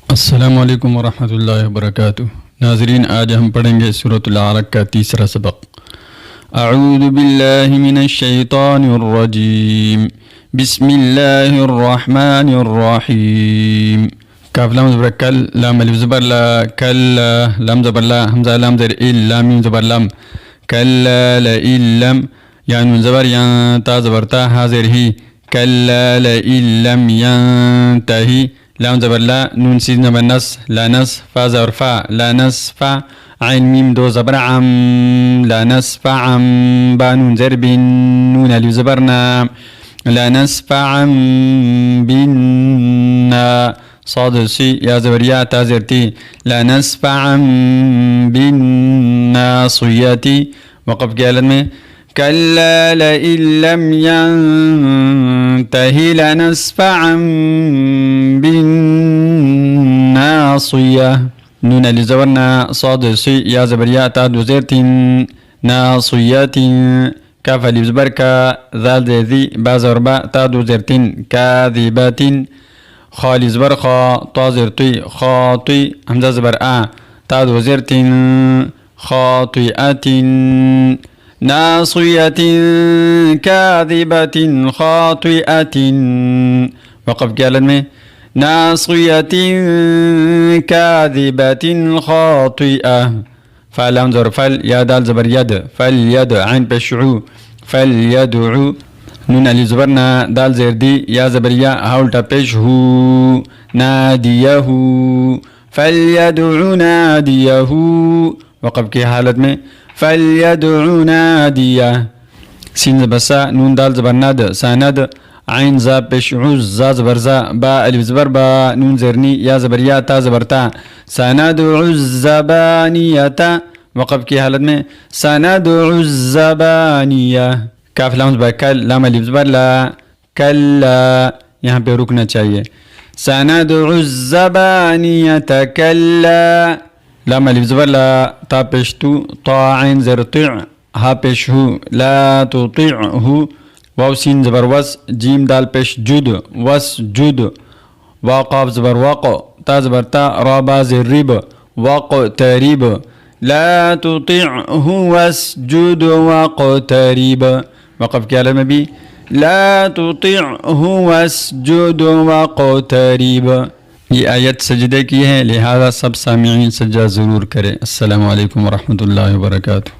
अस्सलामुअलैकुम वरहमतुल्लाहि वबरकातुह। नाज़रीन, आज हम पढ़ेंगे सूरतुल अलक़ का तीसरा सबक। अऊज़ु बिल्लाहि मिनश शैतानिर रजीम, बिस्मिल्लाहिर रहमानिर रहीम। काफ लाम ज़बर कल, लाम अलिफ ज़बर ला, कल्ला लाम ज़बर ला, हमज़ा लाम ज़बर इल, लाम मीम ज़बर लम, कल्ला ला इल्लम, या नून ज़बर या, ता ज़बर ता, हा ज़ेर ही, कल्ला ला इल्लम यंतही, लाम ज़बर ला, नून सीन ज़बर नस, ला नस, फा ज़बर फा, ला नस फा, आइन मीम दो ज़बर अम, ला नस फा अम, बा नून ज़ेर बिन, नून अलिफ ज़बर ना, ला नस फा अम बिन ना, صاد सी या ज़बर या, ता ज़ेर ती, ला नस फा अम बिन नासियती। वक़फ़ की हालत में कल्ला लइन लम यंतहि लनस्फ़अन बिन्नासियह। नून अलिफ ज़बर ना, साद सी या ज़बर या, ता दो ज़ेर तीन, नासियतिन, काफ अलिफ ज़बर का, ज़ाल ज़ेर ज़ी, बा ज़बर बा, ता दो ज़ेर तीन, काज़िबतिन, खा अलिफ ज़बर खा, ता ज़ेर तुई, खाती, हमज़ा ज़बर आ, ता दो ज़ेर तीन, खातिअतिन, नासियतिन, काज़िबतिन, खातिअतिन। वक़फ़ की हालत में नासियतिन, काज़िबतिन, खातिअह। फ़ा लाम ज़बर फल, या दाल ज़बर यद, फल यद, आइन पेश उ, फल यदउ, नून अलिफ ज़बर ना, दाल ज़ेर दी, या ज़बर या, हा उल्टा पेश हु, नादियहु, फल यदउ नादियहु। वक़फ़ की हालत में फल यदउ नादियह। सीन ज़बर सा, नून दाल ज़बर नद, सानद, आइन ज़ा पेश उ, ज़ा ज़बर ज़ा, बा अलिफ ज़बर बा, नून ज़ेरनी, या ज़बर या, ता ज़बर ता, सनदउ ज़बानियता। वक़फ़ की हालत में सनदउ ज़बानियह। काफ लाम ज़बर कल, लाम अलिफ ज़बर ला, कल्ला, यहाँ पे रुकना चाहिए। सनदउ ज़बानियता कल्ला, लाम अलिफ ज़बर ला, ता पेश तू, ता आइन ज़ेर ति, हा पेश हु, ला तुतिअहु, वाव सीन ज़बर वस, जीम दाल पेश जुद, वस जुद, वा क़ाफ ज़बर वक़, ता ज़बर ता, रा बा ज़ेर रिब, वक़्तरिब, ला तुतिअहु वस्जुद वक़्तरिब। वक़फ़ की हालत में भी ला तुतिअहु वस्जुद वक़्तरिब। ये आयत सजदे की है, लिहाजा सब सामिईन सजदा ज़रूर करें। अस्सलामु अलैकुम वरहमतुल्लाहि वबरकातुहू।